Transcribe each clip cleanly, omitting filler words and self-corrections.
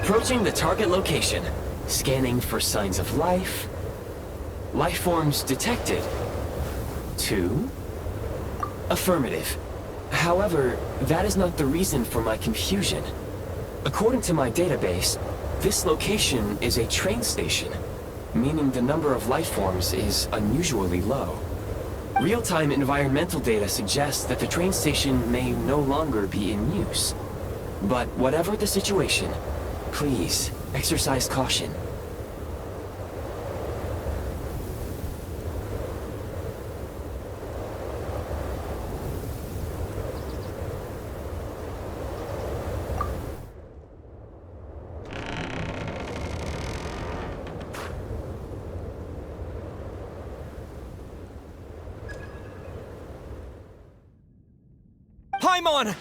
Approaching the target location. Scanning for signs of life. Life forms detected. 2. Affirmative. However, that is not the reason for my confusion. According to my database, this location is a train station, meaning the number of life forms is unusually low. Real-time environmental data suggests that the train station may no longer be in use. But whatever the situation, please exercise caution. Paimon!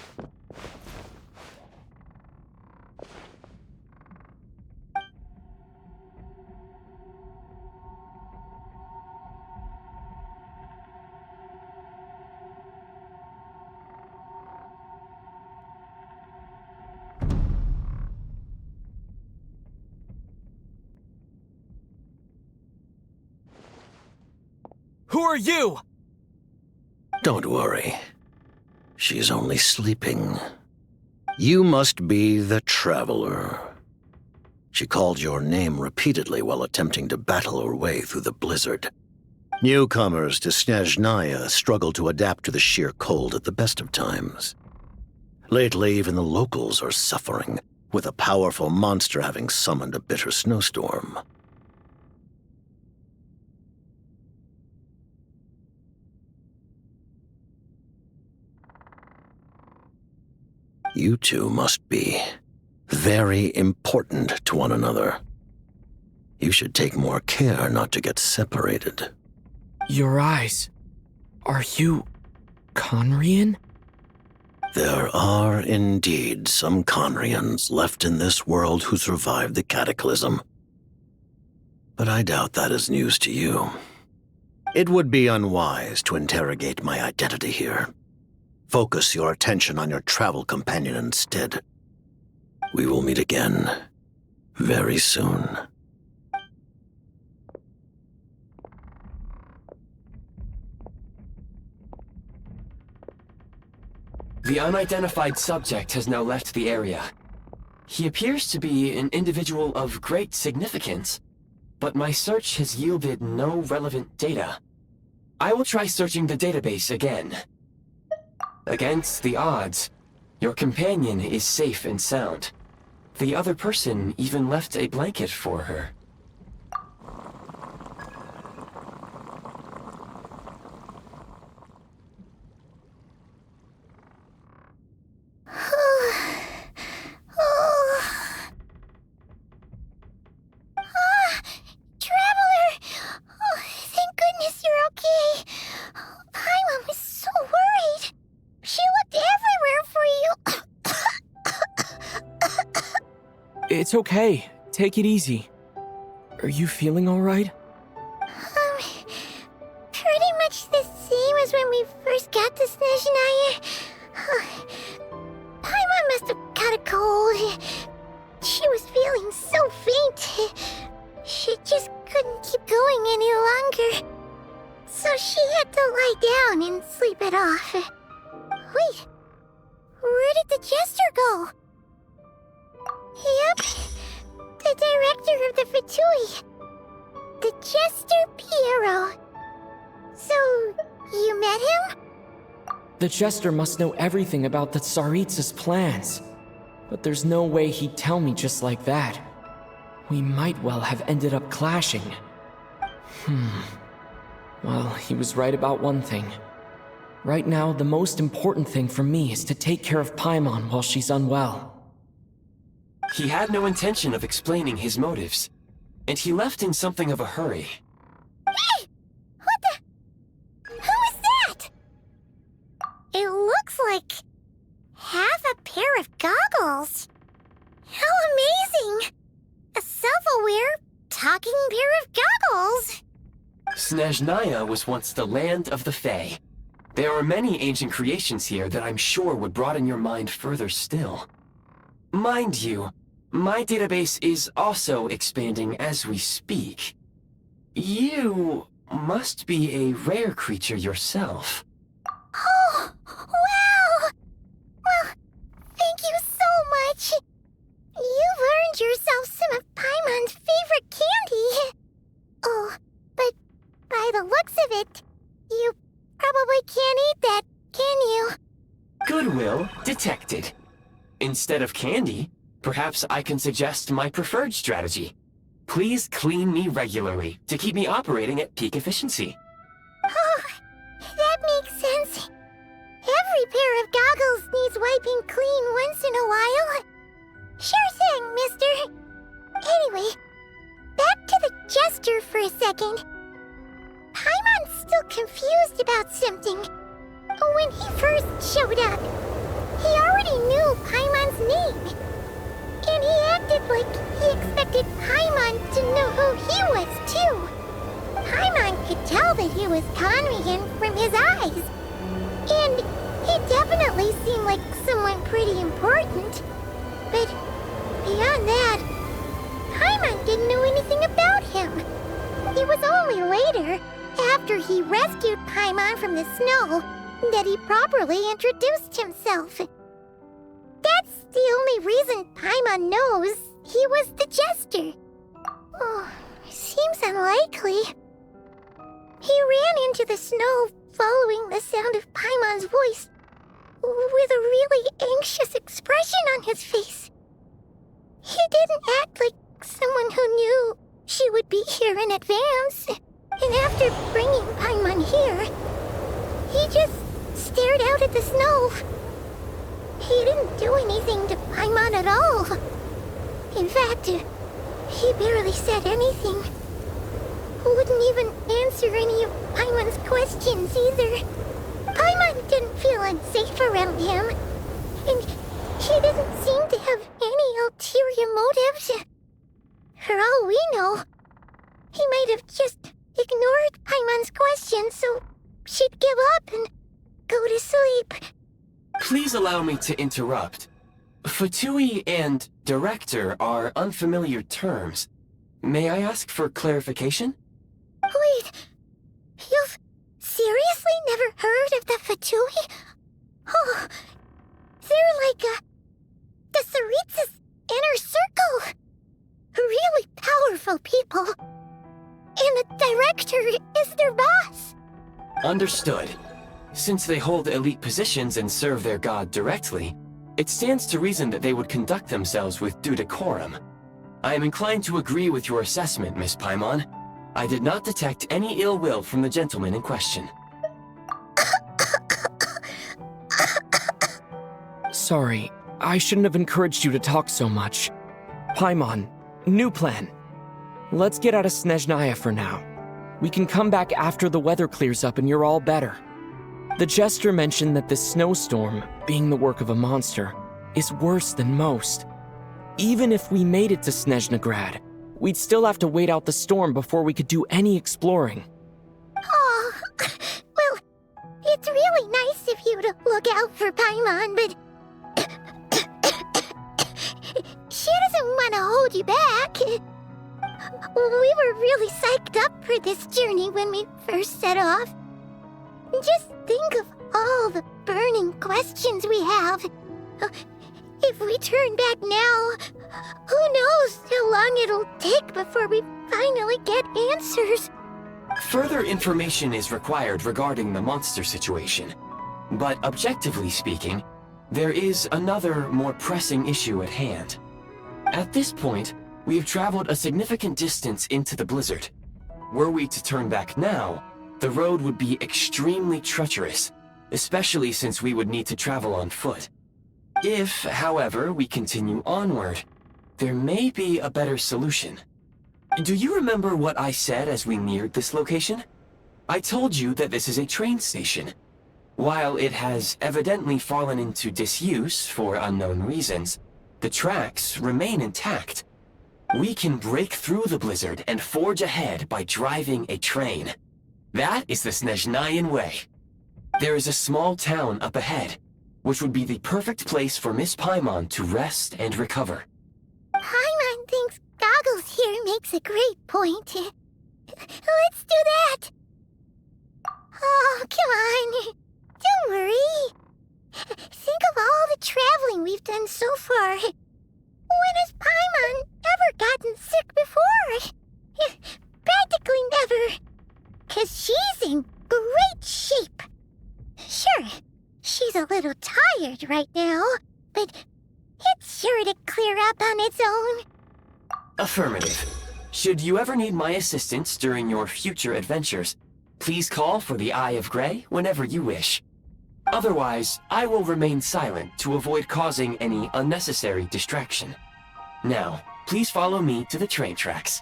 Who are you? Don't worry. She's only sleeping. You must be the Traveler. She called your name repeatedly while attempting to battle her way through the blizzard. Newcomers to Snezhnaya struggle to adapt to the sheer cold at the best of times. Lately, even the locals are suffering, with a powerful monster having summoned a bitter snowstorm. You two must be very important to one another. You should take more care not to get separated. Your eyes. Are you Conrian? There are indeed some Conrians left in this world who survived the cataclysm. But I doubt that is news to you. It would be unwise to interrogate my identity here. Focus your attention on your travel companion instead. We will meet again very soon. The unidentified subject has now left the area. He appears to be an individual of great significance, but my search has yielded no relevant data. I will try searching the database again. Against the odds, your companion is safe and sound. The other person even left a blanket for her. It's okay. Take it easy. Are you feeling alright? Pretty much the same as when we first got to Snezhnaya. Paimon must have caught a cold. She was feeling so faint. She just couldn't keep going any longer. So she had to lie down and sleep it off. Wait, where did the Jester go? Yep, the director of the Fatui. The Jester Piero. So, you met him? The Jester must know everything about the Tsaritsa's plans. But there's no way he'd tell me just like that. We might well have ended up clashing. Well, he was right about one thing. Right now, the most important thing for me is to take care of Paimon while she's unwell. He had no intention of explaining his motives, and he left in something of a hurry. Hey! What the? Who is that? It looks like half a pair of goggles. How amazing! A self-aware, talking pair of goggles. Snezhnaya was once the land of the Fae. There are many ancient creations here that I'm sure would broaden your mind further still. Mind you, My database is also expanding as we speak. You must be a rare creature yourself. Oh, wow! Well, thank you so much. You've earned yourself some of Paimon's favorite candy. Oh, but by the looks of it, you probably can't eat that, can you? Goodwill detected. Instead of candy, perhaps I can suggest my preferred strategy. Please clean me regularly to keep me operating at peak efficiency. Oh, that makes sense. Every pair of goggles needs wiping clean once in a while. Sure thing, mister. Anyway, back to the Jester for a second. Paimon's still confused about something. When he first showed up, he already knew Paimon's name. And he acted like he expected Paimon to know who he was, too. Paimon could tell that he was conning him from his eyes. And he definitely seemed like someone pretty important. But beyond that, Paimon didn't know anything about him. It was only later, after he rescued Paimon from the snow, that he properly introduced himself. That's the only reason Paimon knows he was the Jester. Oh, seems unlikely. He ran into the snow following the sound of Paimon's voice, with a really anxious expression on his face. He didn't act like someone who knew she would be here in advance. And after bringing Paimon here, he just stared out at the snow. He didn't do anything to Paimon at all. In fact, he barely said anything. Wouldn't even answer any of Paimon's questions either. Paimon didn't feel unsafe around him, and he didn't seem to have any ulterior motives. For all we know, he might have just ignored Paimon's questions so she'd give up and go to sleep. Please allow me to interrupt. Fatui and director are unfamiliar terms. May I ask for clarification? Wait, you've seriously never heard of the Fatui? Oh, they're like the Tsaritsa's inner circle. Really powerful people. And the director is their boss. Understood. Since they hold elite positions and serve their god directly, it stands to reason that they would conduct themselves with due decorum. I am inclined to agree with your assessment, Miss Paimon. I did not detect any ill will from the gentleman in question. Sorry, I shouldn't have encouraged you to talk so much. Paimon, new plan. Let's get out of Snezhnaya for now. We can come back after the weather clears up and you're all better. The Jester mentioned that this snowstorm, being the work of a monster, is worse than most. Even if we made it to Snezhnagrad, we'd still have to wait out the storm before we could do any exploring. Oh, well, it's really nice of you to look out for Paimon, but she doesn't want to hold you back. We were really psyched up for this journey when we first set off. Just think of all the burning questions we have. If we turn back now, who knows how long it'll take before we finally get answers. Further information is required regarding the monster situation. But objectively speaking, there is another, more pressing issue at hand. At this point, we have traveled a significant distance into the blizzard. Were we to turn back now, the road would be extremely treacherous, especially since we would need to travel on foot. If, however, we continue onward, there may be a better solution. Do you remember what I said as we neared this location? I told you that this is a train station. While it has evidently fallen into disuse for unknown reasons, the tracks remain intact. We can break through the blizzard and forge ahead by driving a train. That is the Snezhnayan way. There is a small town up ahead, which would be the perfect place for Miss Paimon to rest and recover. makes a great point. Let's do that! Oh, come on. Don't worry. Think of all the traveling we've done so far. When has Paimon ever gotten sick before? Practically never. 'Cause she's in great shape. Sure, she's a little tired right now, but it's sure to clear up on its own. Affirmative. Should you ever need my assistance during your future adventures, please call for the Eye of Grey whenever you wish. Otherwise, I will remain silent to avoid causing any unnecessary distraction. Now, please follow me to the train tracks.